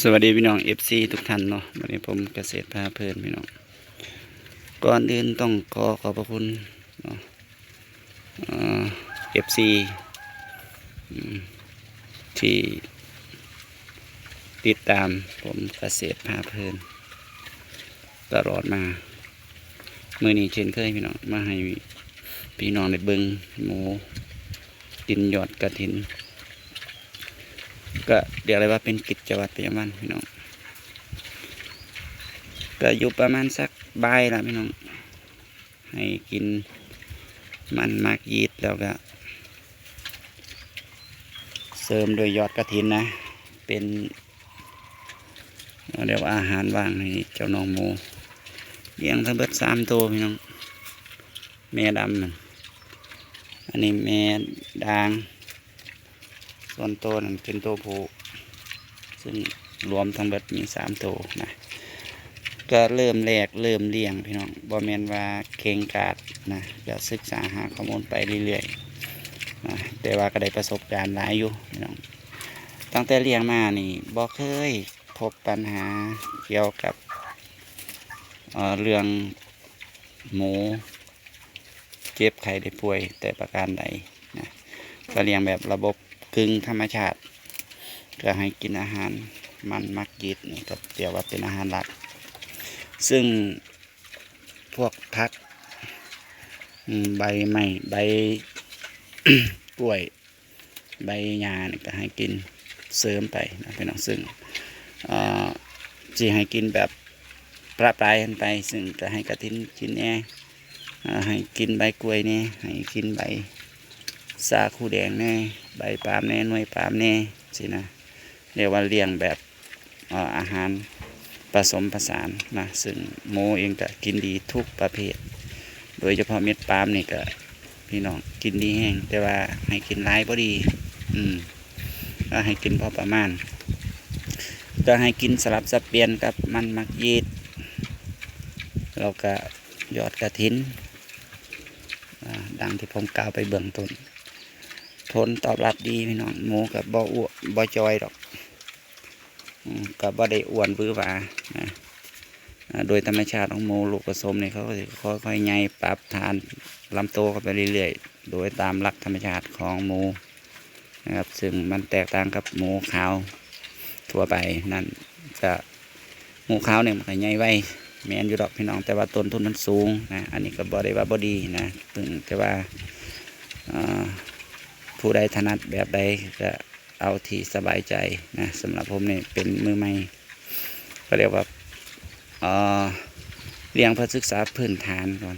สวัสดีพี่น้อง FC ทุกท่านเนาะวันนี้ผมเกษตรพาเพลินพี่น้องก่อนอื่นต้องขอบพระคุณเนาะFC ที่ติดตามผมเกษตรพาเพลินตลอดมาเมื่อนี้เช่นเคยพี่น้องมาให้พี่น้องในเบิงหมูดินยอดกระถินก็เรียกอะไรว่าเป็นกิจวัตรประจำวันพี่น้องก็อยู่ประมาณสักบ่ายละพี่น้องให้กินมันมากยีดแล้วก็เสริมโดยยอดกระถินนะเป็นเรียกว่าอาหารว่างให้เจ้าน้องหมูเลี้ยงทั้งเบิด3 ตัวพี่น้องแม่ดำอันนี้แม่ด่างส่วนตัวนั้นเป็นตัวผู้ซึ่งรวมทั้งเบิดมี3 ตัวนะก็เริ่มแรกเริ่มเลี้ยงพี่น้องบ่แม่นว่าเก่งกาจนะจะศึกษาหาข้อมูลไปเรื่อยๆนะแต่ว่าก็ได้ประสบการณ์หลายอยู่พี่น้องตั้งแต่เลี้ยงมานี่บ่เคยพบปัญหาเกี่ยวกับเรื่องหมูเจ็บไข้ได้ป่วยแต่ประการใดนะก็เลี้ยงแบบระบบกึ่งธรรมชาติก็ให้กินอาหารมันมักยีดนี่ก็เรียกว่าเป็นอาหารหลักซึ่งพวกผักใบไม้ใบ กล้วยใบหญ้านี่ก็ให้กินเสริมไปนะพี่น้องซึ่งจะให้กินแบบประปรายกันไปซึ่งจะให้กระถินกินแน่ให้กินใบกล้วยแน่ให้กินใบสาคูแดงแน่ใบปาล์มแน่หน่วยปาล์มแน่สินะเรียกว่าเลี้ยงแบบอาหารผสมผสานนะซึ่งหมูเองก็กินดีทุกประเภทโดยเฉพาะเม็ดปาล์มนี่ก็พี่น้องกินดีแห้งแต่ว่าให้กินหลายพอดีก็ให้กินพอประมาณก็ให้กินสลับสับเปลี่ยนกับมันมักยีดแล้วก็ยอดกระถินดังที่ผมกล่าวไปเบื้องต้นผลตอบรับดีพี่น้องหมูกับบ่อ้วนบ่จอยดอกกับบ่ได้อ้วนบื้อหวานะโดยธรรมชาติของหมูลูกผสมเนี่ยเขาก็จะค่อยๆใหญ่ปรับฐานลำโตเข้าไปเรื่อยๆโดยตามหลักธรรมชาติของหมูนะครับซึ่งมันแตกต่างกับหมูขาวทั่วไปนั่นจะหมูขาวเนี่ยมันก็ใหญ่ไวแม่นอยู่ดอกพี่น้องแต่ว่าต้นทุนมันสูงนะอันนี้ก็บ่ได้ว่าบ่ดีนะแต่ว่าผู้ใดถนัดแบบใดก็เอาที่สบายใจนะสำหรับผมเนี่ยเป็นมือใหม่ก็เรียกว่าเรียงเพื่อศึกษาพื้นฐานก่อน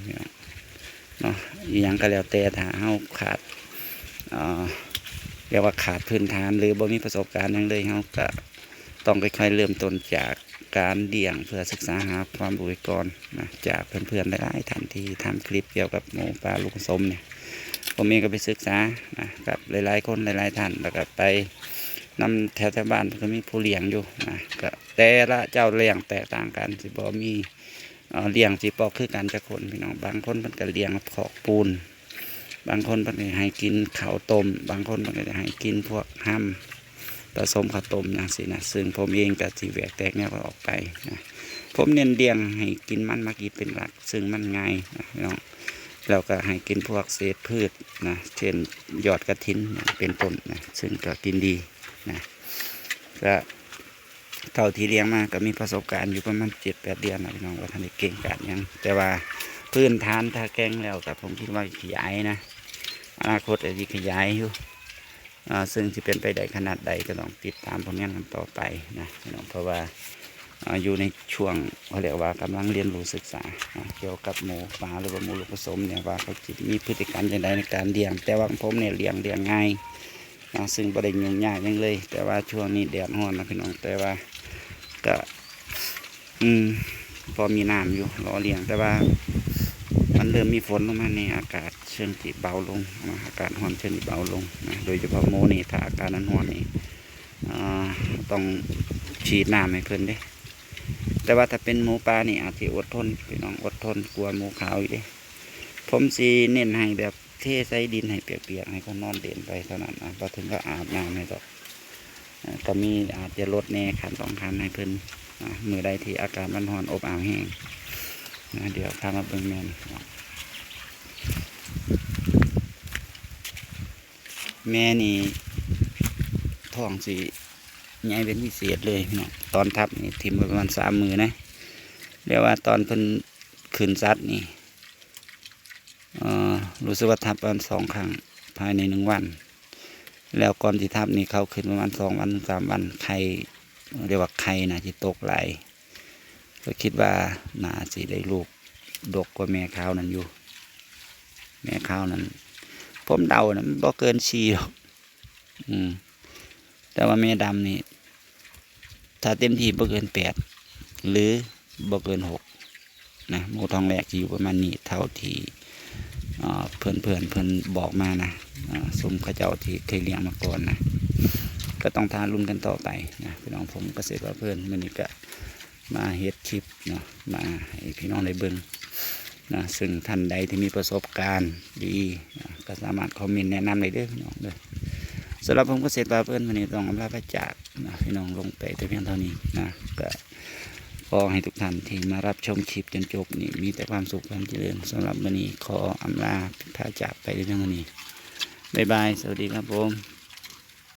เนาะอย่างก็แล้วแต่ถ้าเฮาขาดเรียกว่าขาดพื้นฐานหรือบ่มีประสบการณ์ยังเลยเฮาก็ต้องค่อยๆเริ่มต้นจากการเลี้ยงเพื่อศึกษาหาความรู้ก่อนนะจากเพื่อนๆหลายๆท่านที่ทำคลิปเกี่ยวกับหมูปลาลูกผสมเนี่ยผมเองก็ไปศึกษานะกับหลายๆคนหลายๆท่านแล้วก็ไปนำแถวบ้านก็มีผู้เลี้ยงอยู่นะก็แต่ละเจ้าเลี้ยงแตกต่างกันสิบ่มีเลี้ยงสิปอกคือกันจะคนพี่น้องบางคนมันก็เลี้ยงขอกปูนบางคนมันก็ให้กินข้าวต้มบางคนมันก็จะให้กินพวกห้ำผสมข้าวต้มอย่างสินะซึ่งผมเองก็สิแหวกแตกแนวออกไปนะผมเน้นเลี้ยงให้กินมันมักยีดเป็นหลักซึ่งมันง่ายนะพี่น้องเราก็ให้กินพวกเศษพืชนะเช่นยอดกระถินเป็นต้นนะซึ่งก็กินดีนะก็เท่าที่เลี้ยงมาก็มีประสบการณ์อยู่ประมาณ7-8 เดือนนะพี่น้องว่าท่านได้เก่งกาจยังแต่ว่าพื้นฐานถ้าแกงแล้วกับผมคิดว่าขยายนะอนาคตอาจจะขยายอยู่ซึ่งจะเป็นไปได้ขนาดใดก็ต้องติดตามผลงานกันต่อไปนะพี่น้องเพราะว่าอยู่ในช่วงเขาเรียกว่ากำลังเรียนรู้ศึกษาเกี่ยวกับหมูปลาหรือว่าหมูลูกผสมเนี่ยว่าเขาจะมีพฤติกรรมอย่างไรในการเลี้ยงแต่ว่าผมเนี่ยเลี้ยงง่ายซึ่งประเด็นยุ่งยากยังเลยแต่ว่าช่วงนี้แดดร้อนนะพี่น้องแต่ว่าก็พอมีน้ำอยู่รอเลี้ยงแต่ว่ามันเริ่มมีฝนลงมาในอากาศเชิงที่เบาลงอากาศร้อนเชิงที่เบาลงนะโดยเฉพาะหมูนี่ถ้าอากาศนั้นร้อนนี่ต้องฉีดน้ำให้เพิ่นเด้แต่ว่าถ้าเป็นหมูปลานี่อาจจะอดทนพี่น้องอดทนกลัวหมูขาวอีกเด้ผมสีเน้นให้แบบเทใส่ดินให้เปียกๆให้เขานอนเด่นไปเท่านั้นนะพอถึงก็อาบน้ำให้ดอก ก็มีอาจจะลดแน่คันสองคันให้เพิ่นมือใดที่อากาศมันร้อนอบอ้าวแห้งเดี๋ยวพามาเบิ่งแม่นแม่นี่ท้องสีใหญ่เป็นพิเศษเลยพี่น้องตอนทับนี่ทิ่มไปประมาณ3 มือนะเรียกว่าตอนเพิ่นขึ้นซัดนี่รู้สึกว่าทับประมาณ2 ครั้งภายใน1 วันแล้วก่อนที่ทับนี่เขาขึ้นประมาณ2 วันถึง3 วันไข่เรียกว่าไข่นะที่ตกไหลก็คิดว่าน่าสิได้ลูกดกกว่าแม่ขาวนั้นอยู่แม่ขาวนั้นผมเดานะมันบ่เกิน4หรอกแต่ว่าแม่ดำนี่ถ้าเต็มที่บ่เกิน8หรือบ่เกิน6นะหมูทองแหลกอยู่ประมาณนี้เท่าที่เพื่อนบอกมานะสมข้าเจ้าที่เคยเลี้ยงมาก่อนนะก็ต้องทานรุ่นกันต่อไปนะพี่น้องผมเกษตรว่าเพื่อนวันนี้ก็มาเฮ็ดคลิปเนาะมาให้พี่น้องได้เบิ่งนะซึ่งท่านใดที่มีประสบการณ์ดีนะก็สามารถคอมเมนต์แนะนำได้เด้อพี่น้องเด้อสำหรับผมเกษตรว่าเพื่อนวันนี้ต้องอำลาพระจากนะพี่น้องลงไปแต่เพียงเท่านี้นะก็ขอให้ทุกท่านที่มารับชมคลิปจนจบนี่มีแต่ความสุขความเจริญสำหรับวันนี้ขออำลาพระจากไปในเรื่องนี้บ๊ายบายสวัสดีครับผม